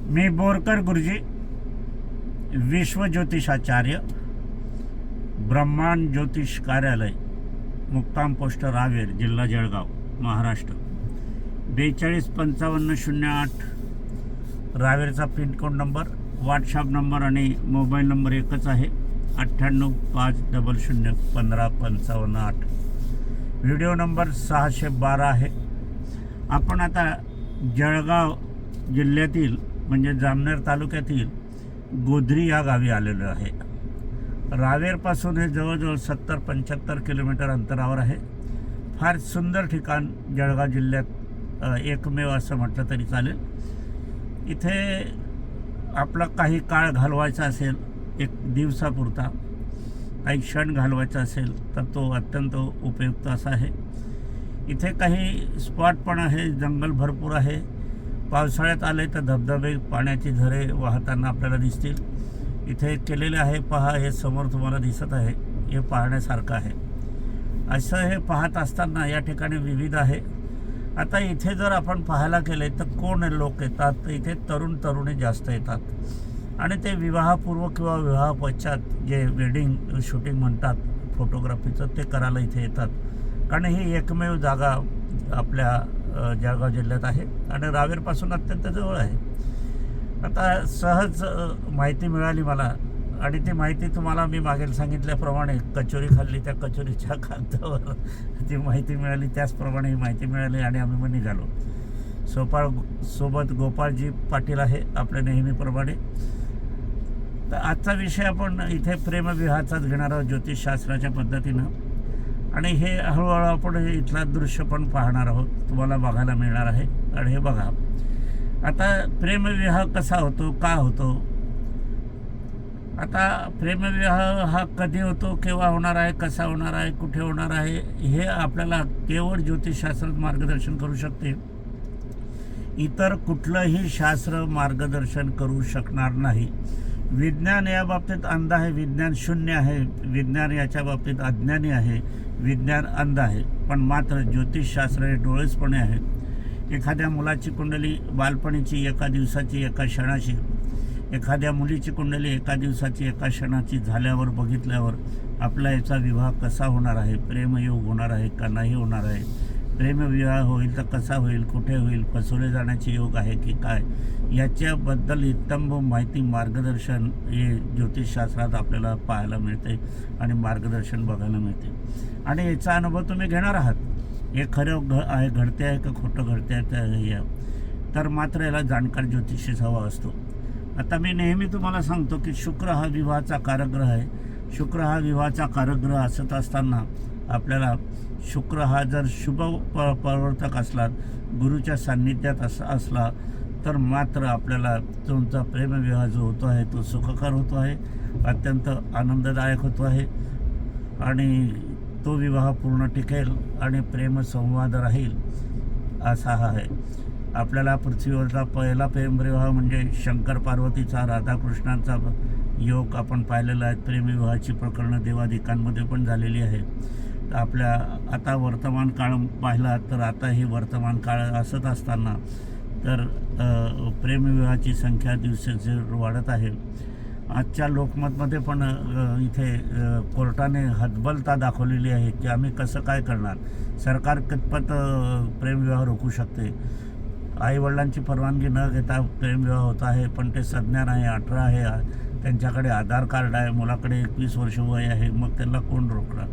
मी बोरकर गुरुजी, विश्वज्योतिषाचार्य, ब्रह्मांड ज्योतिष कार्यालय, मुक्काम पोस्ट रावेर, जिल्हा जळगाव, महाराष्ट्र. 425508 रावेरचा पिनकोड नंबर, व्हॉट्सअप नंबर आणि मोबाईल नंबर एकच आहे, 9850015558. व्हिडिओ नंबर 612 आहे. आपण आता जळगाव जिल्ह्यातील म्हणजे जामनेर तालुक्यातील गोधरी या गावी आलेलो आहे. रावेरपासून हे जवळजवळ 70-75 किलोमीटर अंतरावर आहे. फार सुंदर ठिकाण, जळगाव जिल्ह्यात एकमेव असं म्हटलं तरी चालेल. इथे आपला काही काळ घालवायचा असेल, एक दिवसापुरता काही क्षण घालवायचा असेल तर तो अत्यंत उपयुक्त असा आहे. इथे काही स्पॉट पण आहे, जंगल भरपूर आहे. पावसाळ्यात आले तर धबधबे, पाण्याची झरे वाहताना आपल्याला दिसतील. इथे केलेले आहे पहा, हे समोर तुम्हाला दिसत आहे, हे पाहण्यासारखं आहे. असं हे पाहत असताना या ठिकाणी विविध आहे. आता इथे जर आपण पाहायला गेले तर कोण लोक येतात, तर इथे तरुणी जास्त येतात आणि ते विवाहपूर्व किंवा विवाह पश्चात जे वेडिंग शूटिंग म्हणतात फोटोग्राफीचं, ते करायला इथे येतात. कारण ही एकमेव जागा आपल्या जळगाव जिल्ह्यात आहे आणि रावेरपासून अत्यंत जवळ आहे. आता सहज माहिती मिळाली मला आणि ती माहिती तुम्हाला मी मागेल सांगितल्याप्रमाणे कचोरी खाल्ली, त्या कचोरीच्या कागदावर ती माहिती मिळाली, त्याचप्रमाणे ही माहिती मिळाली आणि आम्ही मग निघालो. सोबत गोपाळजी पाटील आहे आपल्या नेहमीप्रमाणे. तर आजचा विषय आपण इथे प्रेमविवाहाचाच घेणार आहोत ज्योतिषशास्त्राच्या पद्धतीनं, आणि हे हळूहळू आपण इथला दृश्य पण पाहणार आहोत, तुम्हाला बघायला मिळणार आहे. आणि हे बघा, आता प्रेमविवाह कसा होतो, का होतो. आता प्रेमविवाह हा कधी होतो, केव्हा होणार आहे, कसा होणार आहे, कुठे होणार आहे, हे आपल्याला केवळ ज्योतिषशास्त्र मार्गदर्शन करू शकते. इतर कुठलंही शास्त्र मार्गदर्शन करू शकणार नाही. विज्ञान या बाबतीत अंध आहे, विज्ञान शून्य आहे, विज्ञान याच्या बाबतीत अज्ञानी आहे, विज्ञान अंध आहे. पण मात्र ज्योतिषशास्त्र हे डोळेचपणे आहे. एखाद्या मुलाची कुंडली बालपणीची, एका दिवसाची, एका क्षणाची, एखाद्या मुलीची कुंडली एका दिवसाची, एका क्षणाची झाल्यावर बघितल्यावर आपला याचा विवाह कसा होणार आहे, प्रेमयोग होणार आहे का नाही होणार आहे, प्रेमविवाह होईल तर कसा होईल, कुठे होईल, फसवले जाण्याचे योग आहे की काय, याच्याबद्दल इत्तम माहिती, मार्गदर्शन हे ज्योतिषशास्त्रात आपल्याला पाहायला मिळते आणि मार्गदर्शन बघायला मिळते. आणि याचा अनुभव तुम्ही घेणार आहात. हे खरं आहे, घडते आहे का खोटं घडते आहे, तर मात्र याला जाणकार ज्योतिषीच हवा असतो. आता मी नेहमी तुम्हाला सांगतो की शुक्र हा विवाहाचा कारकग्रह आहे. शुक्र हा विवाहाचा कारकग्रह असत असताना आपल्याला शुक्र हा जर शुभ प्रवर्तक असला, गुरुच्या सान्निध्यात असला, तर मात्र आपल्याला तुमचा प्रेमविवाह जो होतो आहे तो सुखकर होतो आहे, अत्यंत आनंददायक होतो आहे आणि तो विवाह पूर्ण टिकेल आणि प्रेमसंवाद राहील असा हा आहे. आपल्याला पृथ्वीवरचा पहिला प्रेमविवाह म्हणजे शंकर पार्वतीचा, राधाकृष्णांचा योग आपण पाहिलेला आहे. प्रेमविवाहाची प्रकरणं देवादिकांमध्ये पण झालेली आहे. तर आपल्या आता वर्तमान काळ पाहिला तर आता ही वर्तमान काळ असत असताना तर प्रेमविवाहाची संख्या दिवसेंदिवस वाढत आहे. आजच्या लोकमतमध्ये पण इथे कोर्टाने हतबलता दाखवलेली आहे की आम्ही कसं काय करणार, सरकार कितपत प्रेमविवाह रोखू शकते. आईवडिलांची परवानगी न घेता प्रेमविवाह होत आहे, पण ते सज्ञान आहे, 18 आहे, त्यांच्याकडे आधार कार्ड आहे, मुलाकडे 21 वर्ष वय आहे, मग त्यांना कोण रोखणार.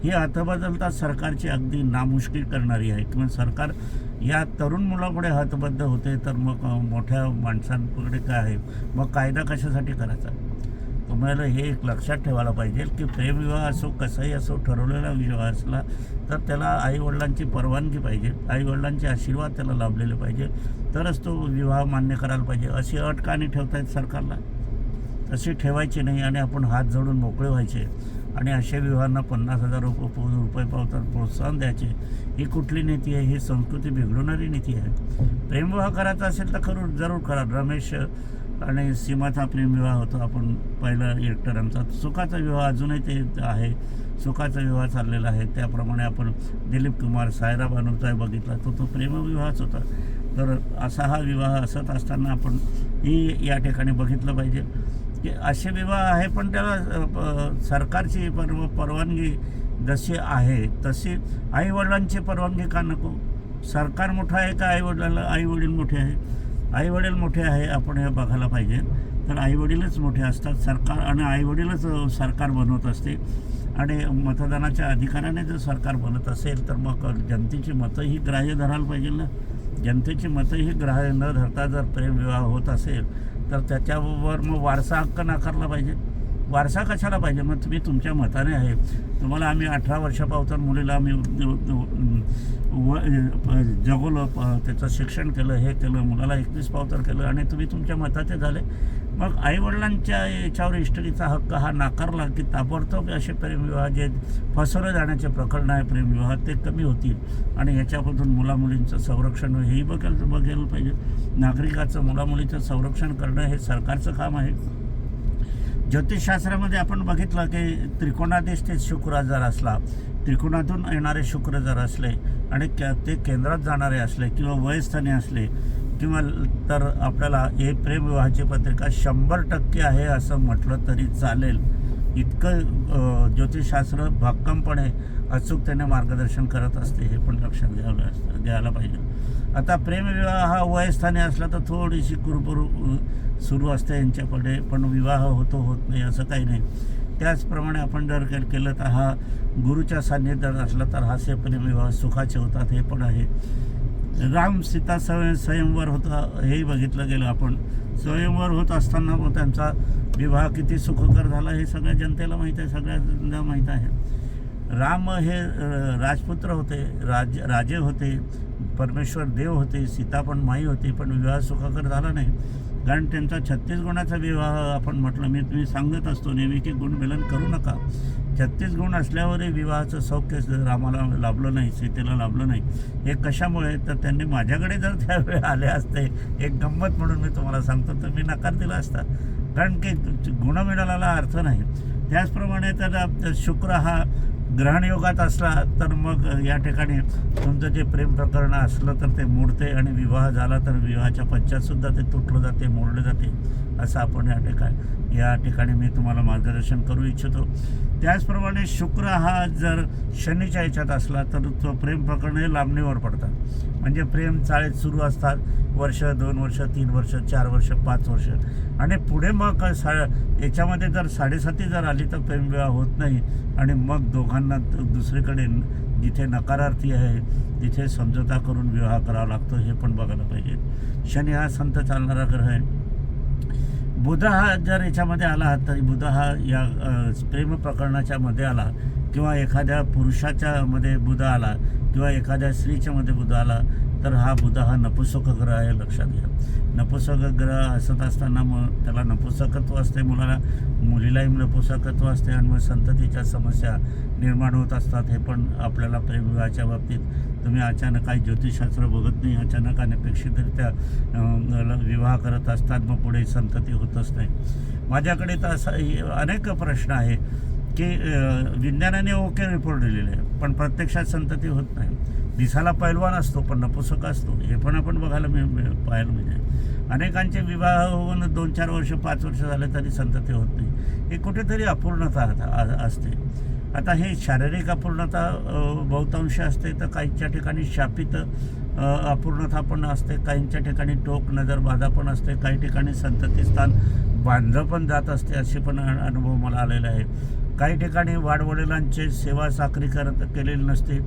ही हतबद्धता सरकारची अगदी नामुष्की करणारी आहे. किंवा सरकार या तरुण मुलापुढे हतबद्ध होते तर मग मोठ्या माणसांपुढे काय आहे, मग कायदा कशासाठी करायचा. तुम्हाला हे एक लक्षात ठेवायला पाहिजे की प्रेमविवाह असो, कसाही असो, ठरवलेला विवाह असला तर त्याला आईवडिलांची परवानगी पाहिजे, आईवडिलांचे आशीर्वाद त्याला लाभलेले पाहिजे, तरच तो विवाह मान्य करायला पाहिजे. अशी अट का नाही ठेवतायत सरकारला, तशी ठेवायची नाही आणि आपण हात जोडून मोकळे व्हायचे आणि अशा विवाहांना 50,000 रुपये पावतात प्रोत्साहन द्यायचे. ही कुठली नीती आहे, ही संस्कृती बिघडवणारी नीती आहे. प्रेमविवाह करायचा असेल तर जरूर करा. रमेश आणि सीमाचा प्रेमविवाह होतो, आपण पहिलं एकटरांचा. सुखाचा विवाह अजूनही ते आहे, सुखाचा विवाह चाललेला आहे. त्याप्रमाणे आपण दिलीप कुमार, सायरा बानूचा बघितला तो प्रेमविवाहच होता. तर असा हा विवाह असत असताना आपण ही या ठिकाणी बघितलं पाहिजे की असे विवाह आहे, पण त्याला सरकारची परवानगी जशी आहे तशी आईवडिलांची परवानगी का नको? सरकार मोठं आहे का आईवडील मोठे आहे? आईवडील मोठे आहे आपण हे बघायला पाहिजे. तर आईवडीलच मोठे असतात, सरकार आणि आईवडीलच सरकार बनवत असते. आणि मतदानाच्या अधिकाराने जर सरकार बनत असेल तर मग जनतेची मतंही ग्राह्य धरायला पाहिजे ना. जनतेची मतंही ग्राह्य न धरता जर प्रेमविवाह होत असेल तर त्याच्यावर मग वारसा हक्क नाकारला पाहिजे. वारसा कशाला पाहिजे? मग तुम्ही तुमच्या मताने आहे, तुम्हाला आम्ही 18 वर्षापावतर मुलीला आम्ही जगवलं, त्याचं शिक्षण केलं, हे केलं, मुलाला 21 पावतर केलं आणि तुम्ही तुमच्या मताचे झाले. मग आईवडिलांच्या याच्यावर इष्टरीचा हक्क हा नाकारला की ताबडतोब असे प्रेमविवाह जे फसवले जाण्याचे प्रकरण आहे प्रेमविवाह ते कमी होतील आणि याच्यामधून मुलामुलींचं संरक्षण हेही बघायला पाहिजे. नागरिकाचं मुलामुलीचं संरक्षण करणं हे सरकारचं काम आहे. ज्योतिषशास्त्रामध्ये आपण बघितलं की त्रिकोणाधिष्ठित शुक्र जर असला, त्रिकोणातून येणारे शुक्र जर असले आणि ते केंद्रात जाणारे असले किंवा वयस्थानी असले किंवा तर आपल्याला हे प्रेमविवाहाची पत्रिका 100% आहे असं म्हटलं तरी चालेल. इतकं ज्योतिषशास्त्र भक्कमपणे अचूकतेने मार्गदर्शन करत असते, हे पण लक्षात घ्यायला पाहिजे. आता प्रेमविवाह हा वयस्थानी असला तर थोडीशी कुरबुर सुरू असते यांच्याकडे, पण विवाह होत नाही असं काही नाही. त्याचप्रमाणे आपण जर केलं तर हा गुरुच्या सान्निध्यात असला तर हा प्रेमविवाह सुखाचे होतात, हे पण आहे. राम सीता स्वयंवर होता हेही बघितलं गेलं आपण. स्वयंवर होत असताना मग त्यांचा विवाह किती सुखकर झाला हे सगळ्या जनतेला माहीत आहे, सगळ्यांना माहीत आहे. राम हे राजपुत्र होते, राजे होते, परमेश्वर देव होते, सीता पण माई होती, पण विवाह सुखकर झाला नाही कारण त्यांचा 36 गुणाचा विवाह आपण म्हटलं. मी सांगत असतो नेहमी की गुणमिलन करू नका. 36 गुण असल्यावरही विवाहाचं सौख्य रामाला लाभलं नाही, सीतेला लाभलं नाही. हे कशामुळे? तर त्यांनी माझ्याकडे जर त्यावेळी आले असते, एक गंमत म्हणून मी तुम्हाला सांगतो, तर मी नकार दिला असता, कारण की गुणमिलनाला अर्थ नाही. त्याचप्रमाणे तर शुक्र हा ग्रहणयोगात असला तर मग या ठिकाणी तुमचं जे प्रेम प्रकरण असलं तर ते मोडते आणि विवाह झाला तर विवाहाच्या पश्चातसुद्धा ते तुटलं जाते, मोडले जाते. असं आपण या ठिकाणी मी तुम्हाला मार्गदर्शन करू इच्छितो. त्याचप्रमाणे शुक्र हा जर शनीच्या ह्याच्यात असला तर तो प्रेम प्रकरण हे लांबणीवर पडतात. म्हणजे प्रेम चाळीत सुरू असतात, वर्ष, 2 वर्ष, 3 वर्ष, 4 वर्ष, 5 वर्ष आणि पुढे मग याच्यामध्ये जर 7.5 जर आली तर प्रेमविवाह होत नाही आणि मग दोघांना दुसरीकडे जिथे नकारार्थी आहे तिथे समझोता करून विवाह करावा लागतो, हे पण बघायला पाहिजे. शनी हा संत चालणारा ग्रह आहे. बुध हा जर याच्यामध्ये आला तरी बुध हा या प्रेम प्रकरणाच्या मध्ये आला किंवा एखाद्या पुरुषाच्या मध्ये बुध आला किंवा एखाद्या स्त्रीच्या मध्ये बुध आला तर हा बुध हा नपुंसक ग्रह आहे, लक्षात घ्या. नपुंसक ग्रह असत असताना मग त्याला नपुंसकत्व असते, मुलीलाही नपुंसकत्व असते आणि मग संततीच्या समस्या निर्माण होत असतात. हे पण आपल्याला प्रेमविवाहाच्या बाबतीत तुम्ही अचानक काही ज्योतिषशास्त्र बघत नाही, अचानक अनपेक्षितरित्या विवाह करत असतात, मग पुढे संतती होतच नाही. माझ्याकडे तर असा अनेक प्रश्न आहे की विज्ञानाने ओके रिपोर्ट दिलेले आहे पण प्रत्यक्षात संतती होत नाही. दिसायला पैलवान असतो पण नपुंसक असतो, हे पण आपण पाहायला मिळते. अनेकांचे विवाह होऊन 2-4 वर्ष 5 वर्ष झाले तरी संतती होत नाही. हे कुठेतरी अपूर्णता असते. आता हे शारीरिक अपूर्णता बहुतांश असते, तर काहींच्या ठिकाणी शापित अपूर्णता पण असते, काहींच्या ठिकाणी टोक नजर बाधा पण असते, काही ठिकाणी संतती स्थान बांधलं पण जात असते, असे पण अनुभव मला आलेला आहे. काही ठिकाणी वाडवडिलांची सेवा साखरी केलेली नसते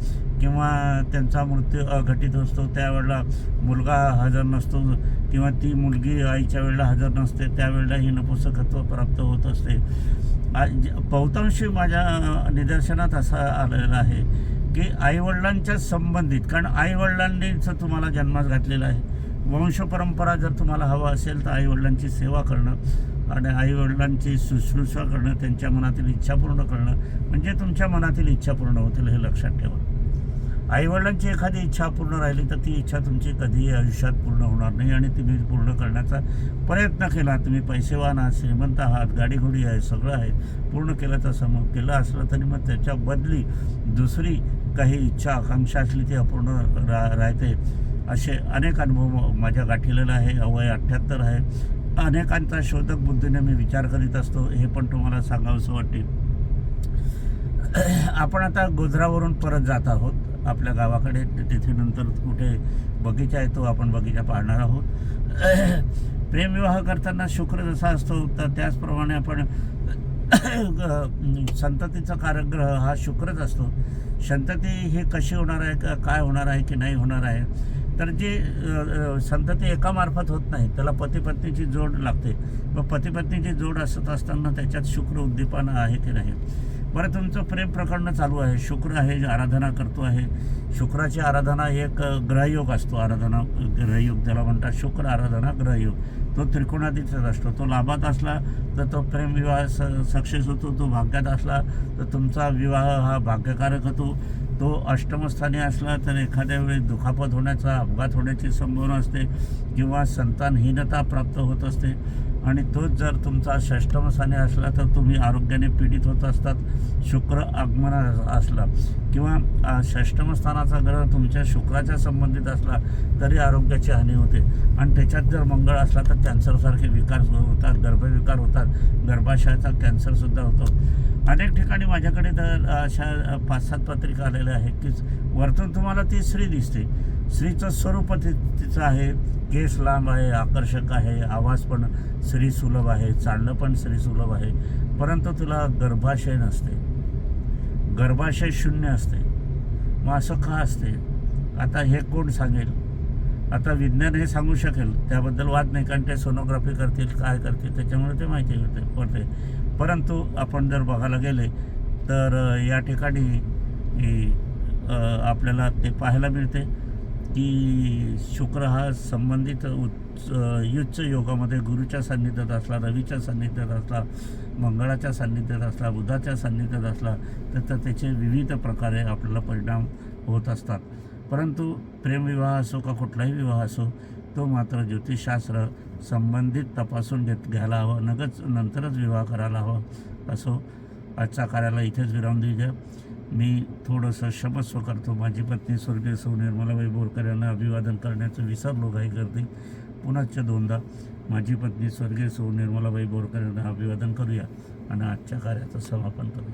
किंवा त्यांचा मृत्यू अघटित असतो, त्यावेळेला मुलगा हजर नसतो किंवा ती मुलगी आईच्या वेळेला हजर नसते, त्यावेळेला ही नपुंसकत्व प्राप्त होत असते. बहुतांशी माझ्या निदर्शनात असं आलेलं आहे की आईवडिलांच्या संबंधित, कारण आईवडिलांनीच तुम्हाला जन्मास घातलेला आहे. वंशपरंपरा जर तुम्हाला हवा असेल तर आईवडिलांची सेवा करणं आणि आईवडिलांची शुश्रूषा करणं, त्यांच्या मनातील इच्छा पूर्ण करणं म्हणजे तुमच्या मनातील इच्छा पूर्ण होतील, हे लक्षात ठेवा. आईवडिलांची एखादी इच्छा पूर्ण राहिली तर ती इच्छा तुमची कधीही आयुष्यात पूर्ण होणार नाही आणि तुम्ही पूर्ण करण्याचा प्रयत्न केला, तुम्ही पैसेवान आहात, श्रीमंत आहात, गाडीघोडी आहे, सगळं आहे, पूर्ण केलं तसं मग केलं असलं तरी मग त्याच्या बदली दुसरी काही इच्छा आकांक्षा असली ती अपूर्ण राहते. असे अनेक अनुभव माझ्या गाठीलेला आहे. वय 78 आहे. अनेकांचा शोधक बुद्धीने मी विचार करीत असतो, हे पण तुम्हाला सांगावंसं वाटते. आपण आता गोधरावरून परत जात आहोत आपल्या गावाकडे. तिथे नंतर कुठे बगीचा येतो, आपण बगीचा पाहणार आहोत. प्रेमविवाह करताना शुक्र जसा असतो तर त्याचप्रमाणे आपण संततीचा कारकग्रह हा शुक्रच असतो. संतती ही कशी होणार आहे, काय होणार आहे की नाही होणार आहे, तर जी संतती एकामार्फत होत नाही, त्याला पती पत्नीची जोड लागते. मग पती पत्नीची जोड असत असताना त्याच्यात शुक्र उद्दीपना आहे की नाही. बरं, तुमचं प्रेम प्रकरण चालू आहे, शुक्र आहे, आराधना करतो आहे. शुक्राची आराधना एक ग्रहयोग असतो, आराधना ग्रहयोग त्याला म्हणतात. शुक्र आराधना ग्रहयोग तो त्रिकोणातीतच असतो. तो लाभात असला तर तो प्रेमविवाह सक्सेस होतो. तो भाग्यात असला तर तुमचा विवाह हा भाग्यकारक होतो. तो अष्टमस्थानी असला तर एखाद्या वेळी दुखापत होण्याचा, अपघात होण्याची संभावना असते किंवा संतानहीनता प्राप्त होत असते. आणि तोच जर तुमचा षष्टमस्थानी असला तर तुम्ही आरोग्याने पीडित होत असतात. शुक्र आगमन असला किंवा षष्टमस्थानाचा ग्रह तुमच्या शुक्राच्या संबंधित असला तरी आरोग्याची हानी होते. आणि त्याच्यात जर मंगळ असला तर कॅन्सरसारखे विकार होतात, गर्भविकार होतात, गर्भाशयाचा कॅन्सरसुद्धा होतो. अनेक ठिकाणी माझ्याकडे तर अशा 5-7 पत्रिका आलेल्या आहेत की वरतून तुम्हाला ती स्त्री दिसते. स्त्रीचं स्वरूप तिचं आहे, केस लांब आहे, आकर्षक आहे, आवाज पण स्त्री सुलभ आहे, चालणं पण स्त्री सुलभ आहे, परंतु तुला गर्भाशय नसते, गर्भाशय शून्य असते. मग असं का असते? आता हे कोण सांगेल? आता विज्ञान हे सांगू शकेल, त्याबद्दल वाद नाही, कारण ते सोनोग्राफी करतील, काय करतील, त्याच्यामुळे ते माहिती पडते. परंतु आपण जर बघायला गेले तर या ठिकाणी आपल्याला ते पाहायला मिळते की शुक्र हा संबंधित युच्च योगामध्ये गुरुच्या सान्निध्यात असला, रवीच्या सान्निध्यात असला, मंगळाच्या सान्निध्यात असला, बुधाच्या सान्निध्यात असला तर त्याचे विविध प्रकारे आपल्याला परिणाम होत असतात. परंतु प्रेमविवाह असो का कुठलाही विवाह असो, तो मात्र ज्योतिषशास्त्र संबंधित तपासून घ्यायला हवा, नंतरच विवाह करायला हवा. असो, आजच्या कार्याला इथेच विराम देऊया. मी थोडंसं क्षमस्व करतो. माझी पत्नी स्वर्गीय सौ निर्मलाबाई बोरकर यांना अभिवादन करण्याचं विसरलो काही करते. पुनश्च दोनदा माझी पत्नी स्वर्गीय सौ निर्मलाबाई बोरकर यांना अभिवादन करूया आणि आजच्या कार्याचं समापन करूया.